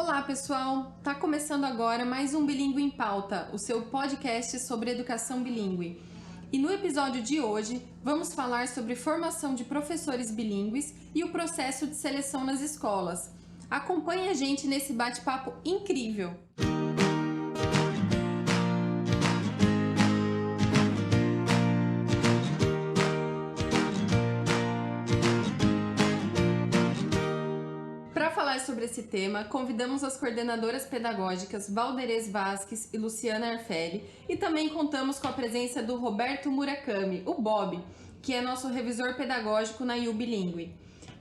Olá, pessoal! Tá começando agora mais um Bilíngue em Pauta, o seu podcast sobre educação bilíngue. E no episódio de hoje, vamos falar sobre formação de professores bilíngues e o processo de seleção nas escolas. Acompanhe a gente nesse bate-papo incrível! Para falar sobre esse tema, convidamos as coordenadoras pedagógicas Valderez Vasques e Luciana Arfelli e também contamos com a presença do Roberto Murakami, o Bob, que é nosso revisor pedagógico na IU Bilíngue.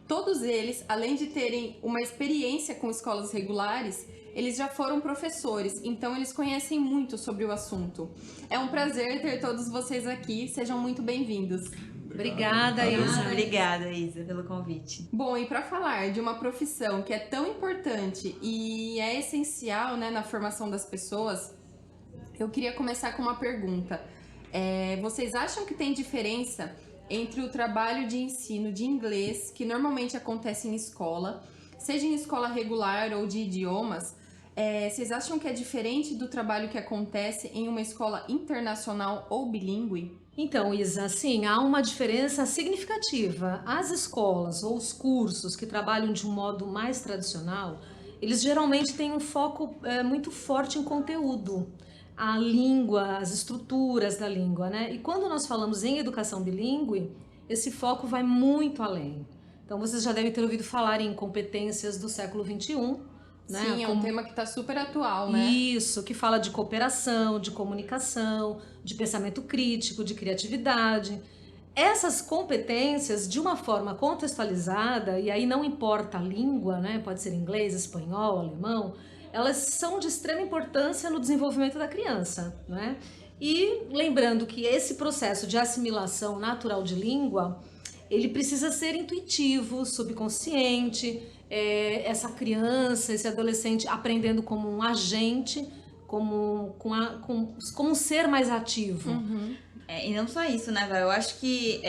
Todos eles, além de terem uma experiência com escolas regulares, eles já foram professores, então eles conhecem muito sobre o assunto. É um prazer ter todos vocês aqui, sejam muito bem-vindos. Obrigada, Isa. Obrigada, Isa, pelo convite. Bom, e para falar de uma profissão que é tão importante e é essencial, né, na formação das pessoas, eu queria começar com uma pergunta. Vocês acham que tem diferença entre o trabalho de ensino de inglês, que normalmente acontece em escola, seja em escola regular ou de idiomas, vocês acham que é diferente do trabalho que acontece em uma escola internacional ou bilíngue? Então, Isa, sim, há uma diferença significativa. As escolas ou os cursos que trabalham de um modo mais tradicional, eles geralmente têm um foco muito forte em conteúdo, a língua, as estruturas da língua, né? E quando nós falamos em educação bilíngue, esse foco vai muito além. Então, vocês já devem ter ouvido falar em competências do século XXI, né? Sim, é um tema que está super atual, né? Isso, que fala de cooperação, de comunicação, de pensamento crítico, de criatividade. Essas competências, de uma forma contextualizada, e aí não importa a língua, né? Pode ser inglês, espanhol, alemão, elas são de extrema importância no desenvolvimento da criança, né? E lembrando que esse processo de assimilação natural de língua, ele precisa ser intuitivo, subconsciente, essa criança, esse adolescente aprendendo como um agente, como um ser mais ativo. Uhum. E não só isso, né, Val? Eu acho que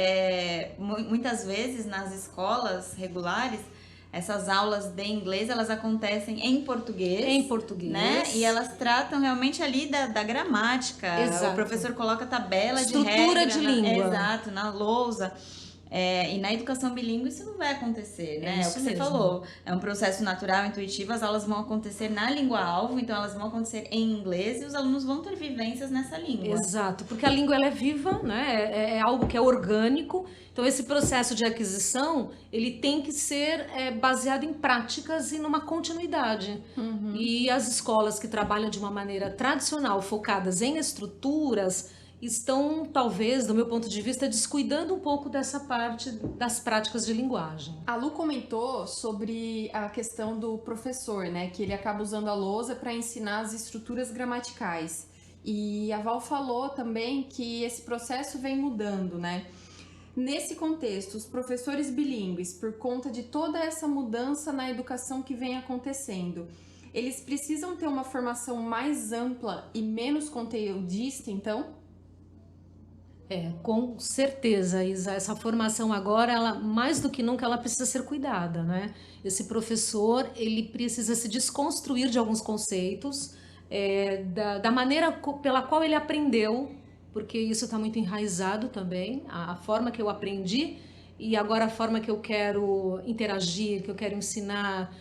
muitas vezes nas escolas regulares, essas aulas de inglês, elas acontecem em português. Em português. Né? E elas tratam realmente ali da gramática. Exato. O professor coloca tabela de regra. Estrutura de língua. Exato, na lousa. E na educação bilíngue isso não vai acontecer, né? É o que você falou. É um processo natural, intuitivo, as aulas vão acontecer na língua-alvo, então elas vão acontecer em inglês e os alunos vão ter vivências nessa língua. Exato, porque a língua ela é viva, né? É algo que é orgânico, então esse processo de aquisição, ele tem que ser baseado em práticas e numa continuidade. Uhum. E as escolas que trabalham de uma maneira tradicional, focadas em estruturas, estão, talvez, do meu ponto de vista, descuidando um pouco dessa parte das práticas de linguagem. A Lu comentou sobre a questão do professor, né? Que ele acaba usando a lousa para ensinar as estruturas gramaticais. E a Val falou também que esse processo vem mudando, né? Nesse contexto, os professores bilíngues, por conta de toda essa mudança na educação que vem acontecendo, eles precisam ter uma formação mais ampla e menos conteudista, então? Com certeza, Isa, essa formação agora, ela, mais do que nunca, ela precisa ser cuidada, né? Esse professor, ele precisa se desconstruir de alguns conceitos, da maneira pela qual ele aprendeu, porque isso está muito enraizado também, a forma que eu aprendi e agora a forma que eu quero interagir, que eu quero ensinar,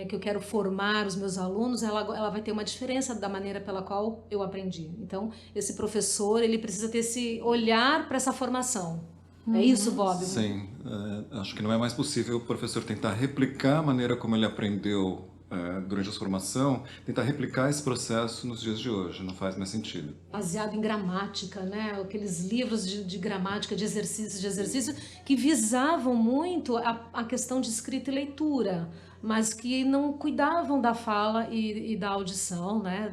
que eu quero formar os meus alunos, ela vai ter uma diferença da maneira pela qual eu aprendi. Então, esse professor, ele precisa ter esse olhar para essa formação. É isso, Bob? Sim, acho que não é mais possível o professor tentar replicar a maneira como ele aprendeu durante a sua formação, tentar replicar esse processo nos dias de hoje, não faz mais sentido. Baseado em gramática, né? Aqueles livros de gramática, de exercício, que visavam muito a questão de escrita e leitura, mas que não cuidavam da fala e da audição, né?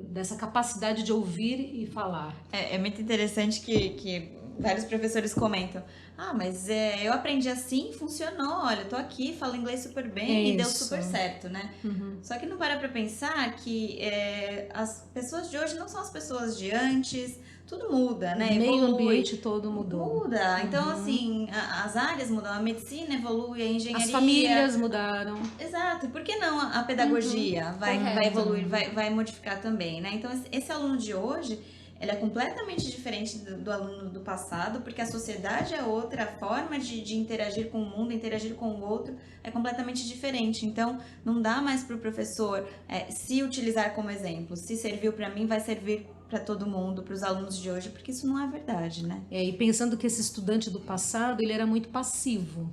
Dessa capacidade de ouvir e falar. É muito interessante que vários professores comentam, mas eu aprendi assim, funcionou, olha, eu tô aqui, falo inglês super bem e deu super certo, né? Só que não para pra pensar que as pessoas de hoje não são as pessoas de antes, tudo muda, né? O meio Evolui. ambiente todo mudou. Muda. Então, assim, as áreas mudam, a medicina evolui, a engenharia... As famílias mudaram. Exato. E por que não a pedagogia vai evoluir, vai modificar também, né? Então, esse aluno de hoje, ele é completamente diferente do aluno do passado, porque a sociedade é outra, a forma de interagir com o mundo, interagir com o outro é completamente diferente. Então, não dá mais para o professor se utilizar como exemplo. Se serviu para mim, vai servir para todo mundo, para os alunos de hoje, porque isso não é verdade, né? E pensando que esse estudante do passado, ele era muito passivo.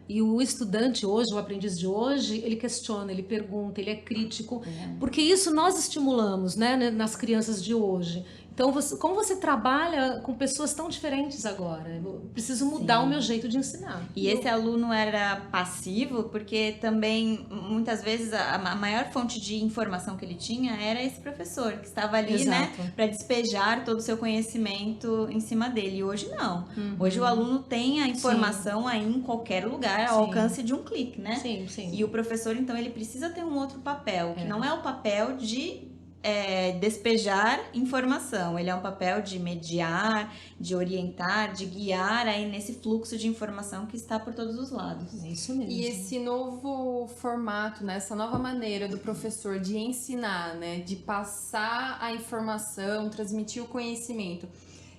E o estudante hoje, o aprendiz de hoje, ele questiona, ele pergunta, ele é crítico, porque isso nós estimulamos, né, nas crianças de hoje. Então, como você trabalha com pessoas tão diferentes agora? Eu preciso mudar o meu jeito de ensinar. E esse aluno era passivo porque também, muitas vezes, a maior fonte de informação que ele tinha era esse professor, que estava ali, né, para despejar todo o seu conhecimento em cima dele. E hoje não. Hoje o aluno tem a informação aí em qualquer lugar, ao alcance de um clique, né? Sim. E o professor, então, ele precisa ter um outro papel, que não é o papel de despejar informação, ele é um papel de mediar, de orientar, de guiar aí nesse fluxo de informação que está por todos os lados. É isso mesmo. E esse novo formato, né, essa nova maneira do professor de ensinar, né, de passar a informação, transmitir o conhecimento,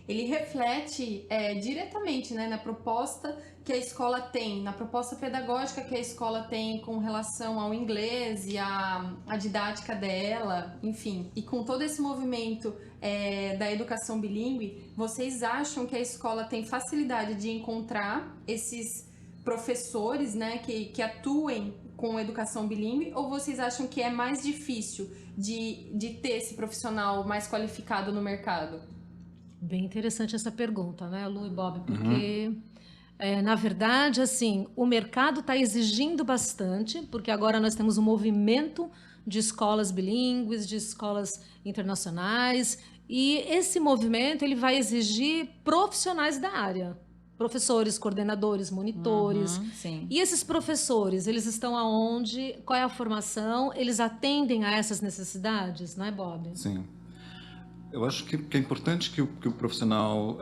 ele reflete diretamente, né, na proposta que a escola tem, na proposta pedagógica que a escola tem com relação ao inglês e a didática dela, enfim. E com todo esse movimento da educação bilíngue, vocês acham que a escola tem facilidade de encontrar esses professores, né, que atuem com educação bilíngue, ou vocês acham que é mais difícil de ter esse profissional mais qualificado no mercado? Bem interessante essa pergunta, né, Lu e Bob, porque, na verdade, assim, o mercado está exigindo bastante, porque agora nós temos um movimento de escolas bilíngues, de escolas internacionais, e esse movimento ele vai exigir profissionais da área, professores, coordenadores, monitores. Sim. E esses professores, eles estão aonde? Qual é a formação? Eles atendem a essas necessidades, não é, Bob? Sim. Eu acho que é importante que o profissional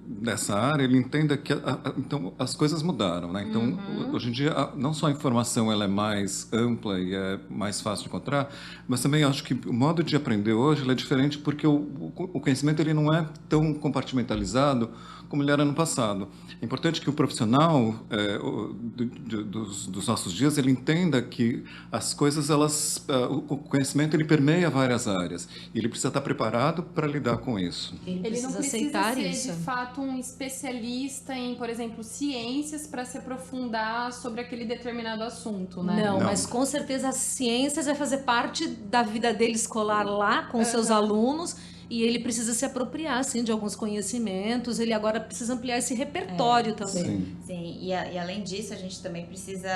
dessa área ele entenda que então, as coisas mudaram, né? Então, hoje em dia, não só a informação ela é mais ampla e é mais fácil de encontrar, mas também acho que o modo de aprender hoje ele é diferente porque o conhecimento ele não é tão compartimentalizado como ele era no passado. É importante que o profissional dos nossos dias ele entenda que as coisas, o conhecimento ele permeia várias áreas e ele precisa estar preparado para lidar com isso. Ele não precisa aceitar ser, isso. de fato, um especialista em, por exemplo, ciências para se aprofundar sobre aquele determinado assunto, né? Não, mas com certeza as ciências vai fazer parte da vida dele escolar lá com seus alunos. E ele precisa se apropriar, assim, de alguns conhecimentos. Ele agora precisa ampliar esse repertório também. Sim. E além disso, a gente também precisa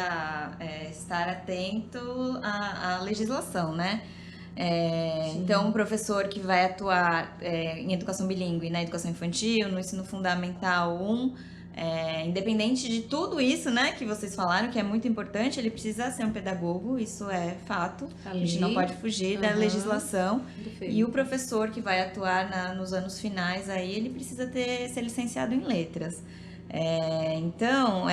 estar atento à legislação, né? Então, um professor que vai atuar em educação bilíngue, na educação infantil, no ensino fundamental 1... independente de tudo isso, né, que vocês falaram, que é muito importante, ele precisa ser um pedagogo, isso é fato. A gente não pode fugir da legislação. Perfeito. E o professor que vai atuar nos anos finais, aí ele precisa ser licenciado em letras. Então,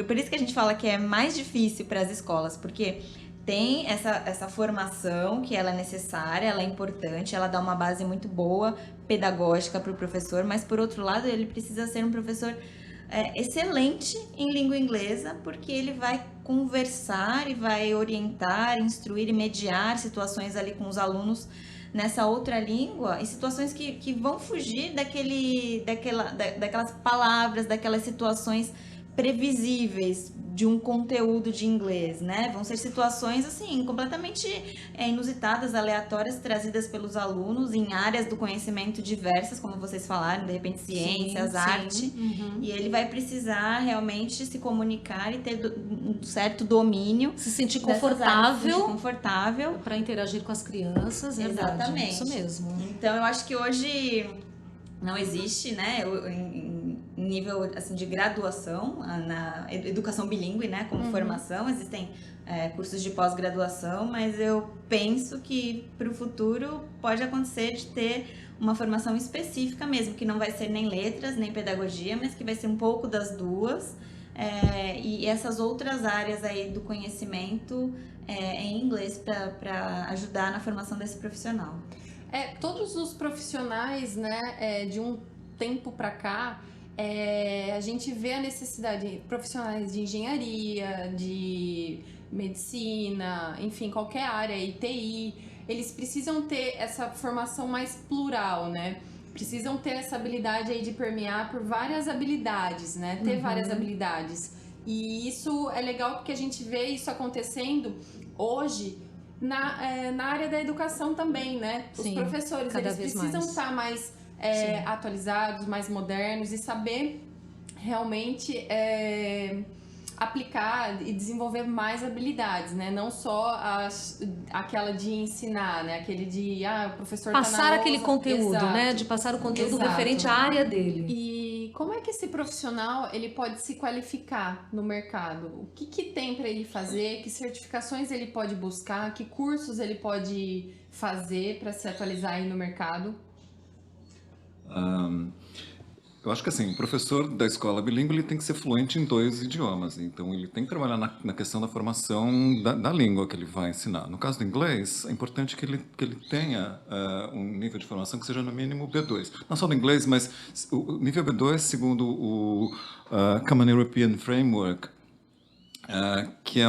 por isso que a gente fala que é mais difícil para as escolas, porque tem essa formação que ela é necessária, ela é importante, ela dá uma base muito boa, pedagógica para o professor, mas por outro lado ele precisa ser um professor excelente em língua inglesa, porque ele vai conversar e vai orientar, instruir e mediar situações ali com os alunos nessa outra língua, e situações que vão fugir daquelas palavras, daquelas situações previsíveis de um conteúdo de inglês, né? Vão ser situações, assim, completamente inusitadas, aleatórias, trazidas pelos alunos em áreas do conhecimento diversas, como vocês falaram, de repente ciências, arte. E ele vai precisar realmente se comunicar e ter um certo domínio. Se sentir confortável para interagir com as crianças. Exatamente. Isso mesmo. Então, eu acho que hoje não existe, né, em nível assim, de graduação, na educação bilíngue, né, como formação, existem cursos de pós-graduação, mas eu penso que para o futuro pode acontecer de ter uma formação específica mesmo, que não vai ser nem letras, nem pedagogia, mas que vai ser um pouco das duas, e essas outras áreas aí do conhecimento em inglês para ajudar na formação desse profissional. Todos os profissionais, né, de um tempo para cá, a gente vê a necessidade de profissionais de engenharia, de medicina, enfim, qualquer área, TI, eles precisam ter essa formação mais plural, né? Precisam ter essa habilidade aí de permear por várias habilidades, né? Ter várias habilidades. E isso é legal porque a gente vê isso acontecendo hoje na área da educação também, né? Os Sim, professores, eles precisam estar mais atualizados, mais modernos e saber realmente aplicar e desenvolver mais habilidades, né? Não só aquela de ensinar, né? Aquele de, o professor passar tá aquele conteúdo, Exato. né? De passar o conteúdo Exato. referente à área dele. E como é que esse profissional ele pode se qualificar no mercado? O que tem para ele fazer? Que certificações ele pode buscar? Que cursos ele pode fazer para se atualizar aí no mercado? Eu acho que assim, o professor da escola bilíngue ele tem que ser fluente em 2 idiomas, então ele tem que trabalhar na questão da formação da língua que ele vai ensinar. No caso do inglês, é importante que ele tenha um nível de formação que seja no mínimo B2. Não só do inglês, mas o nível B2, segundo o Common European Framework, que é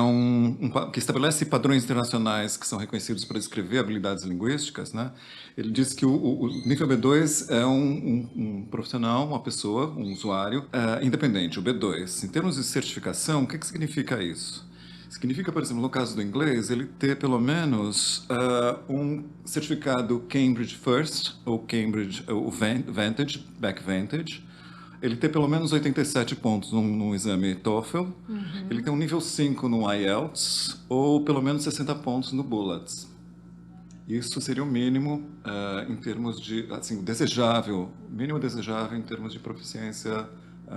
que estabelece padrões internacionais que são reconhecidos para descrever habilidades linguísticas, né? Ele diz que o nível B2 é um profissional, uma pessoa, um usuário independente, o B2. Em termos de certificação, o que significa isso? Significa, por exemplo, no caso do inglês, ele ter pelo menos um certificado Cambridge First ou Cambridge Vantage, Back Vantage. Ele ter pelo menos 87 pontos no exame TOEFL, ele tem um nível 5 no IELTS ou pelo menos 60 pontos no BULATS. Isso seria o mínimo em termos de, assim, mínimo desejável em termos de proficiência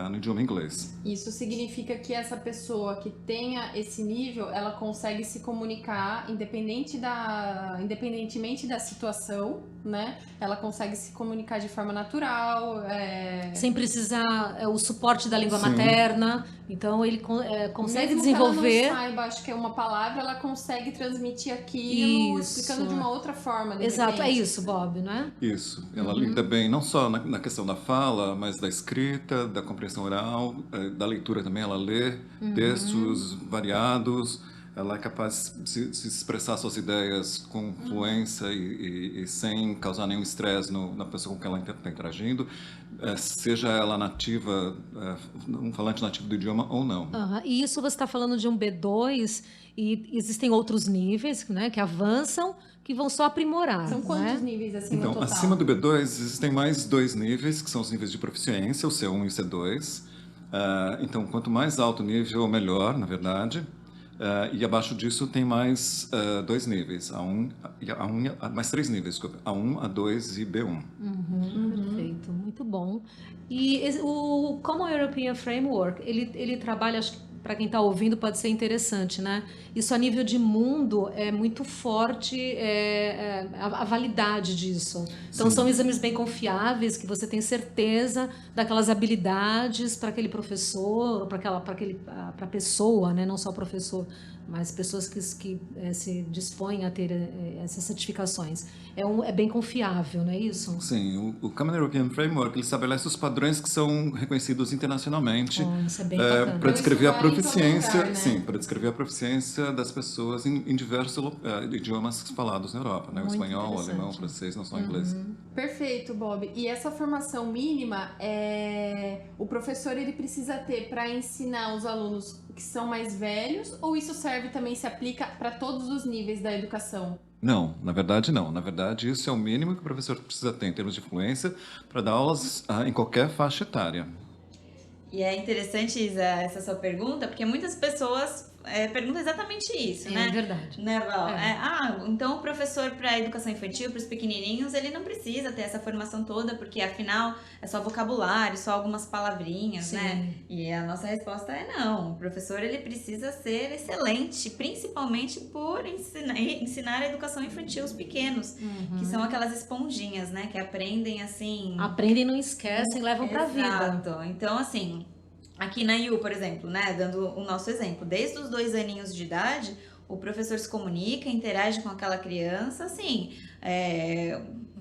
no idioma inglês. Isso significa que essa pessoa que tenha esse nível, ela consegue se comunicar independentemente da situação, né? Ela consegue se comunicar de forma natural. Sem precisar o suporte da língua Sim. materna. Então ele consegue Mesmo desenvolver. que ela não saiba, acho que é uma palavra, ela consegue transmitir aquilo Isso. explicando de uma outra forma. Exato, é isso, Bob, não é? Isso. Ela lida bem não só na questão da fala, mas da escrita, da compreensão oral, da leitura também. Ela lê textos variados, ela é capaz de se expressar suas ideias com fluência e sem causar nenhum estresse na pessoa com quem ela está interagindo, seja ela nativa, um falante nativo do idioma ou não. E isso você está falando de um B2 e existem outros níveis, né, que avançam, que vão só aprimorar. São quantos níveis assim no Então, total? acima do B2 existem mais 2 níveis, que são os níveis de proficiência, o C1 e o C2. Então, quanto mais alto o nível, melhor, na verdade. E abaixo disso tem mais 2 níveis, mais 3 níveis, desculpa, A1, A2 e B1. Perfeito, muito bom. E o Common European Framework, ele trabalha, acho que para quem está ouvindo pode ser interessante, né? Isso a nível de mundo é muito forte, a validade disso. Então, são exames bem confiáveis, que você tem certeza daquelas habilidades para aquele professor, para a pessoa, né? Não só o professor, mas pessoas que se dispõem a ter essas certificações. É bem confiável, não é isso? Sim, o Common European Framework ele estabelece os padrões que são reconhecidos internacionalmente Isso é bem bacana. para descrever a Então, isso vale em todo proficiência, lugar, né? sim, para descrever a proficiência das pessoas em diversos idiomas falados na Europa, né? O Muito espanhol, o interessante. alemão, o francês, não só o inglês. Perfeito, Bob. E essa formação mínima, o professor ele precisa ter para ensinar os alunos que são mais velhos, ou isso serve também, se aplica para todos os níveis da educação? Não, na verdade não. Na verdade, isso é o mínimo que o professor precisa ter em termos de fluência para dar aulas em qualquer faixa etária. E é interessante, Isa, essa sua pergunta, porque muitas pessoas perguntam exatamente isso, né? É verdade. Né, Val? Então o professor para educação infantil, para os pequenininhos, ele não precisa ter essa formação toda, porque afinal é só vocabulário, só algumas palavrinhas, né? E a nossa resposta é não. O professor, ele precisa ser excelente, principalmente por ensinar a educação infantil aos pequenos, que são aquelas esponjinhas, né? Que aprendem assim... Aprendem, não esquecem, levam pra vida. Exato. Então, assim, aqui na IU, por exemplo, né? Dando o nosso exemplo, desde os 2 aninhos de idade, o professor se comunica, interage com aquela criança, assim,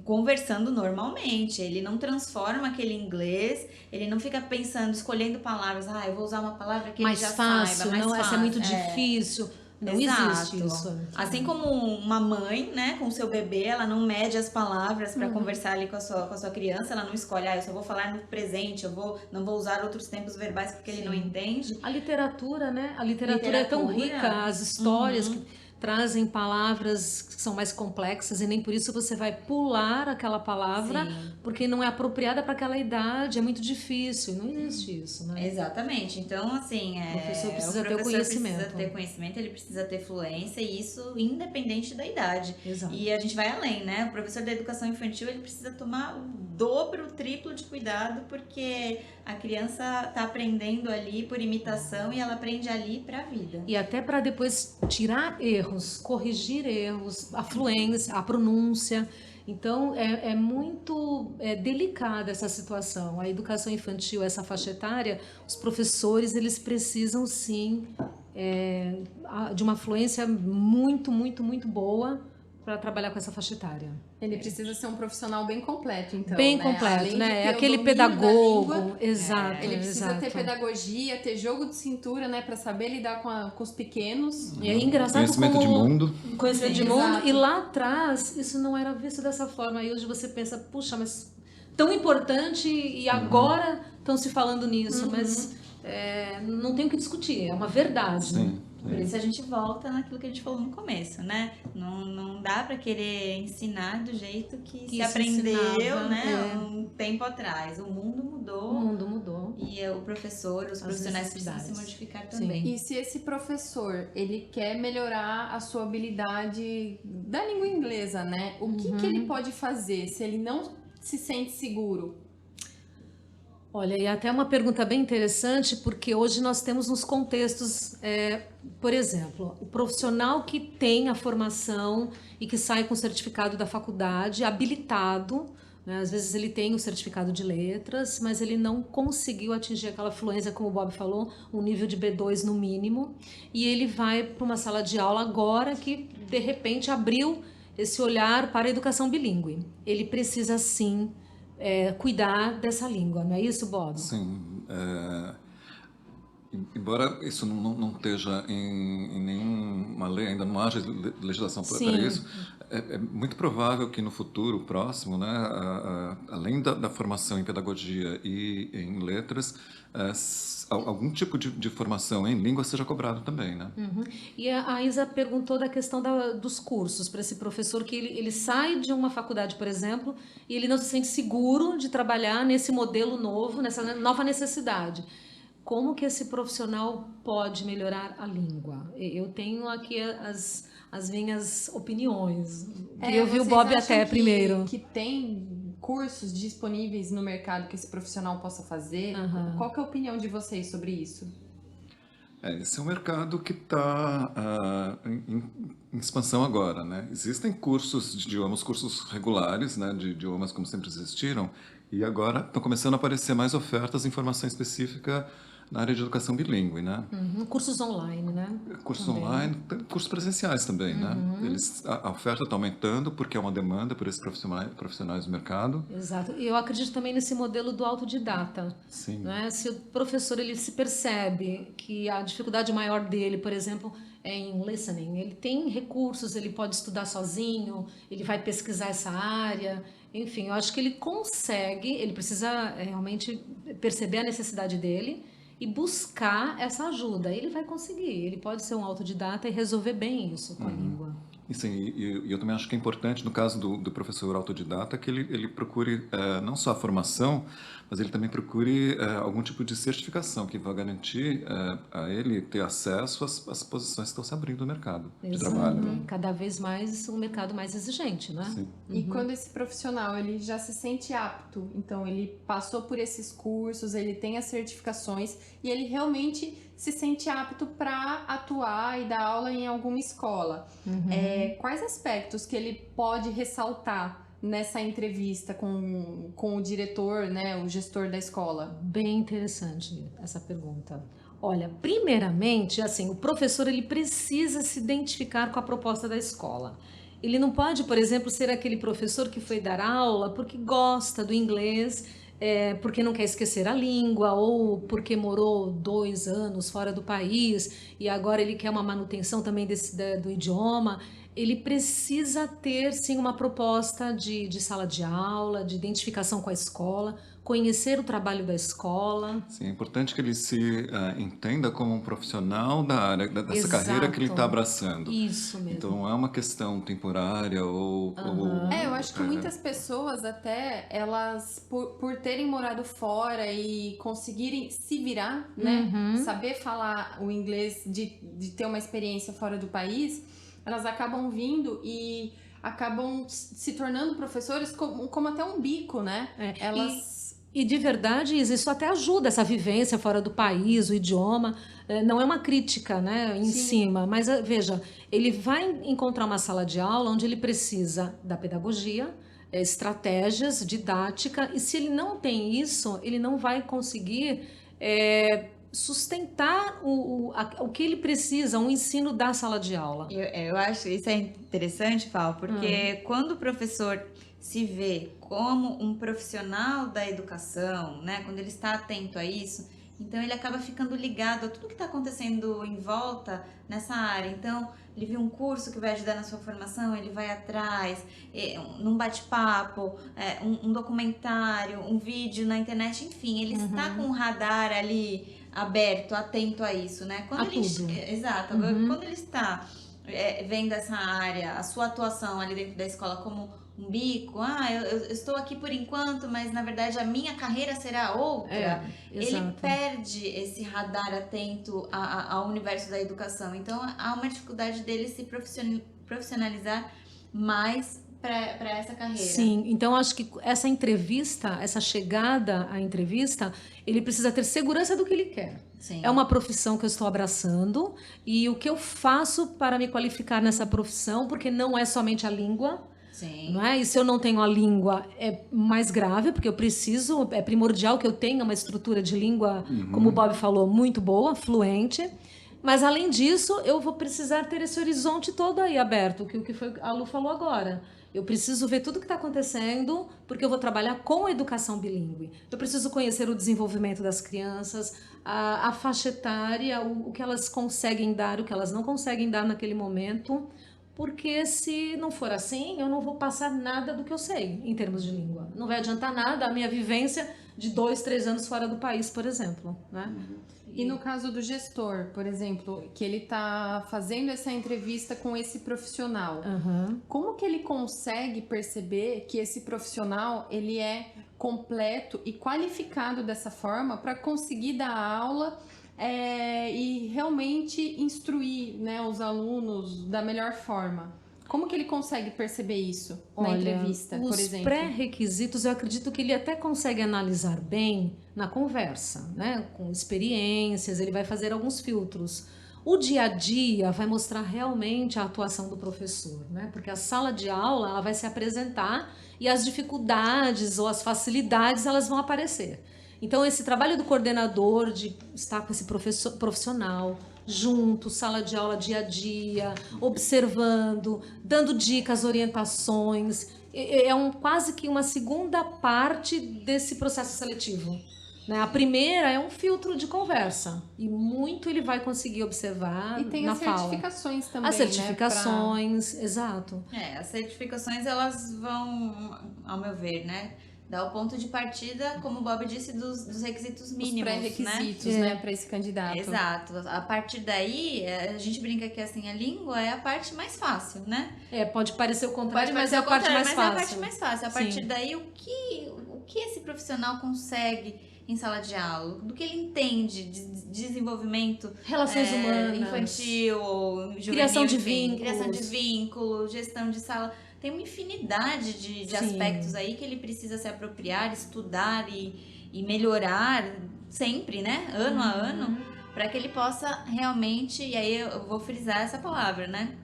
conversando normalmente. Ele não transforma aquele inglês, ele não fica pensando, escolhendo palavras. Eu vou usar uma palavra que mais ele já fácil, saiba, mais não, fácil. essa é muito difícil. Não existe isso. Assim como uma mãe, né, com o seu bebê, ela não mede as palavras para conversar ali com a sua criança, ela não escolhe, eu só vou falar no presente, não vou usar outros tempos verbais porque ele não entende. A literatura, né? A literatura é tão rica, as histórias que trazem palavras que são mais complexas e nem por isso você vai pular aquela palavra porque não é apropriada para aquela idade, é muito difícil, não existe isso, né? Exatamente, então assim, o professor precisa ter conhecimento. Precisa ter conhecimento, ele precisa ter fluência e isso independente da idade. Exato. E a gente vai além, né? O professor da educação infantil, ele precisa tomar o dobro, o triplo de cuidado porque a criança está aprendendo ali por imitação e ela aprende ali para a vida. E até para depois tirar erros, corrigir erros, a fluência, a pronúncia. Então, é muito delicada essa situação. A educação infantil, essa faixa etária, os professores, eles precisam, sim, de uma fluência muito, muito, muito boa para trabalhar com essa faixa etária. Ele precisa ser um profissional bem completo, então. Bem né? completo, né? É É aquele pedagogo. Exato. Ele precisa exato. ter pedagogia, ter jogo de cintura, né? Para saber lidar com os pequenos. E é engraçado Conhecimento de mundo. Conhecimento de Sim, mundo. exato. E lá atrás, isso não era visto dessa forma. E hoje você pensa, puxa, mas tão importante e agora estão se falando nisso. Mas não tem o que discutir, é uma verdade. Sim. Por isso a gente volta naquilo que a gente falou no começo, né? Não dá para querer ensinar do jeito que se aprendeu, ensinava, né? Um tempo atrás. O mundo mudou. O mundo mudou. E o professor, os profissionais precisam se modificar Sim. também. E se esse professor, ele quer melhorar a sua habilidade da língua inglesa, né? O que ele pode fazer se ele não se sente seguro? Olha, e até uma pergunta bem interessante, porque hoje nós temos nos contextos, por exemplo, o profissional que tem a formação e que sai com o certificado da faculdade, habilitado, né? Às vezes ele tem o certificado de letras, mas ele não conseguiu atingir aquela fluência, como o Bob falou, um nível de B2 no mínimo, e ele vai para uma sala de aula agora que, de repente, abriu esse olhar para a educação bilíngue. Ele precisa, sim, cuidar dessa língua, não é isso, Bob? Sim. Embora isso não esteja em nenhuma lei, ainda não haja legislação para isso, é muito provável que no futuro próximo, né, além da formação em pedagogia e em letras, algum tipo de formação em língua seja cobrado também, né? E a Isa perguntou da questão dos cursos para esse professor que ele sai de uma faculdade, por exemplo, e ele não se sente seguro de trabalhar nesse modelo novo, nessa nova necessidade. Como que esse profissional pode melhorar a língua? Eu tenho aqui as minhas opiniões. Queria ouvir o Bob até primeiro. Que tem cursos disponíveis no mercado que esse profissional possa fazer? Qual que é a opinião de vocês sobre isso? Esse é um mercado que está em expansão agora, né? Existem cursos de idiomas, cursos regulares, né, de idiomas como sempre existiram, e agora estão começando a aparecer mais ofertas em formação específica na área de educação bilíngue, né? Cursos online, né? Cursos também. online, cursos presenciais também, né? A oferta está aumentando porque é uma demanda por esses profissionais do mercado. Exato. E eu acredito também nesse modelo do autodidata. Sim. Né? Se o professor ele se percebe que a dificuldade maior dele, por exemplo, é em listening, ele tem recursos, ele pode estudar sozinho, ele vai pesquisar essa área. Enfim, eu acho que ele consegue, ele precisa realmente perceber a necessidade dele e buscar essa ajuda. Ele vai conseguir, ele pode ser um autodidata e resolver bem isso com a língua. E sim, e eu também acho que é importante, no caso do professor autodidata, que ele procure não só a formação, mas ele também procure algum tipo de certificação que vai garantir a ele ter acesso às posições que estão se abrindo no mercado de trabalho. Exato. Cada vez mais um mercado mais exigente, né? Sim. E quando esse profissional ele já se sente apto, então ele passou por esses cursos, ele tem as certificações e ele realmente se sente apto para atuar e dar aula em alguma escola. Quais aspectos que ele pode ressaltar nessa entrevista com o diretor, né, o gestor da escola? Bem interessante essa pergunta. Olha, primeiramente, assim, o professor ele precisa se identificar com a proposta da escola. Ele não pode, por exemplo, ser aquele professor que foi dar aula porque gosta do inglês, porque não quer esquecer a língua ou porque morou 2 anos fora do país e agora ele quer uma manutenção também do idioma. Ele precisa ter, sim, uma proposta de sala de aula, de identificação com a escola, conhecer o trabalho da escola. Sim, é importante que ele se entenda como um profissional da área, dessa carreira que ele está abraçando. Isso mesmo. Então, não é uma questão temporária ou... Eu acho que muitas pessoas até, elas, por terem morado fora e conseguirem se virar, né? Saber falar o inglês, de ter uma experiência fora do país, elas acabam vindo e acabam se tornando professores como até um bico, né? E de verdade, isso até ajuda, essa vivência fora do país, o idioma. Não é uma crítica, né, em cima, mas veja, ele vai encontrar uma sala de aula onde ele precisa da pedagogia, estratégias, didática, e se ele não tem isso, ele não vai conseguir sustentar o que ele precisa, um ensino da sala de aula. Eu acho isso é interessante, Paulo, porque quando o professor se vê como um profissional da educação, né, quando ele está atento a isso, então ele acaba ficando ligado a tudo que está acontecendo em volta nessa área. Então, ele viu um curso que vai ajudar na sua formação, ele vai atrás, num bate-papo, um documentário, um vídeo na internet, enfim, ele está com o radar ali aberto, atento a isso, né? Quando tudo. Exato. Quando ele está vendo essa área, a sua atuação ali dentro da escola como um bico, eu estou aqui por enquanto, mas na verdade a minha carreira será outra. Ele perde esse radar atento ao universo da educação. Então há uma dificuldade dele se profissionalizar mais para essa carreira. Sim, então acho que essa entrevista, essa chegada à entrevista, ele precisa ter segurança do que ele quer. Sim. É uma profissão que eu estou abraçando e o que eu faço para me qualificar nessa profissão, porque não é somente a língua. Sim. Não é? E se eu não tenho a língua, é mais grave, porque eu preciso, é primordial que eu tenha uma estrutura de língua, como o Bob falou, muito boa, fluente. Mas, além disso, eu vou precisar ter esse horizonte todo aí aberto, que o que a Lu falou agora. Eu preciso ver tudo o que está acontecendo, porque eu vou trabalhar com educação bilíngue. Eu preciso conhecer o desenvolvimento das crianças, a faixa etária, o que elas conseguem dar, o que elas não conseguem dar naquele momento, porque se não for assim, eu não vou passar nada do que eu sei em termos de língua. Não vai adiantar nada a minha vivência de 2, 3 anos fora do país, por exemplo, né? E no caso do gestor, por exemplo, que ele está fazendo essa entrevista com esse profissional, como que ele consegue perceber que esse profissional ele é completo e qualificado dessa forma para conseguir dar aula e realmente instruir, né, os alunos da melhor forma? Como que ele consegue perceber isso na entrevista, por exemplo? Os pré-requisitos, eu acredito que ele até consegue analisar bem na conversa, né? Com experiências, ele vai fazer alguns filtros. O dia a dia vai mostrar realmente a atuação do professor, né? Porque a sala de aula ela vai se apresentar e as dificuldades ou as facilidades elas vão aparecer. Então, esse trabalho do coordenador de estar com esse profissional junto, sala de aula dia a dia, observando, dando dicas, orientações, quase que uma segunda parte desse processo seletivo. Né? A primeira é um filtro de conversa e muito ele vai conseguir observar e tem na as certificações também, as certificações, né? Exato. As certificações elas vão, ao meu ver, né, dá o ponto de partida, como o Bob disse, dos requisitos mínimos, Os pré-requisitos, né? para esse candidato. Exato. A partir daí, a gente brinca que assim, a língua é a parte mais fácil, né? Pode parecer o contrário, Pode mas parecer é a o parte contrário, mais mas fácil. é a parte mais fácil. A Sim. partir daí, o que esse profissional consegue em sala de aula? Do que ele entende de desenvolvimento Relações humanas, infantil, juvenil, criação de enfim, vínculos. criação de vínculo, gestão de sala. Tem uma infinidade de Sim. aspectos aí que ele precisa se apropriar, estudar e melhorar sempre, né? Ano a ano, para que ele possa realmente, e aí eu vou frisar essa palavra, né?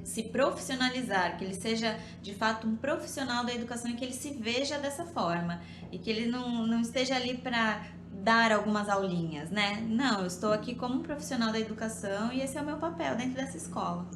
Se profissionalizar, que ele seja de fato um profissional da educação e que ele se veja dessa forma e que ele não esteja ali para dar algumas aulinhas, né? Não, eu estou aqui como um profissional da educação e esse é o meu papel dentro dessa escola.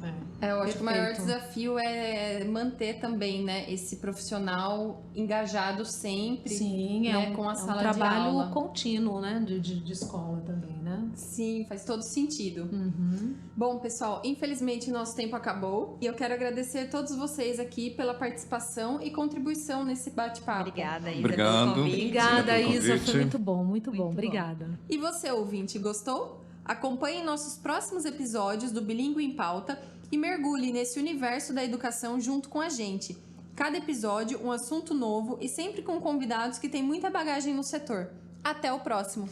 Eu acho que o maior Perfeito. desafio é manter também, né, esse profissional engajado sempre. Sim, né, com a um sala de trabalho aula. contínuo, né? De escola também, né? Sim, faz todo sentido. Uhum. Bom, pessoal, infelizmente nosso tempo acabou e eu quero agradecer a todos vocês aqui pela participação e contribuição nesse bate-papo. Obrigada, Isa, Obrigado. pelo convite. Obrigada, pelo Isa. Foi convite. muito bom, muito bom. bom. Obrigada. E você, ouvinte, gostou? Acompanhe nossos próximos episódios do Bilíngue em Pauta e mergulhe nesse universo da educação junto com a gente. Cada episódio, um assunto novo e sempre com convidados que têm muita bagagem no setor. Até o próximo!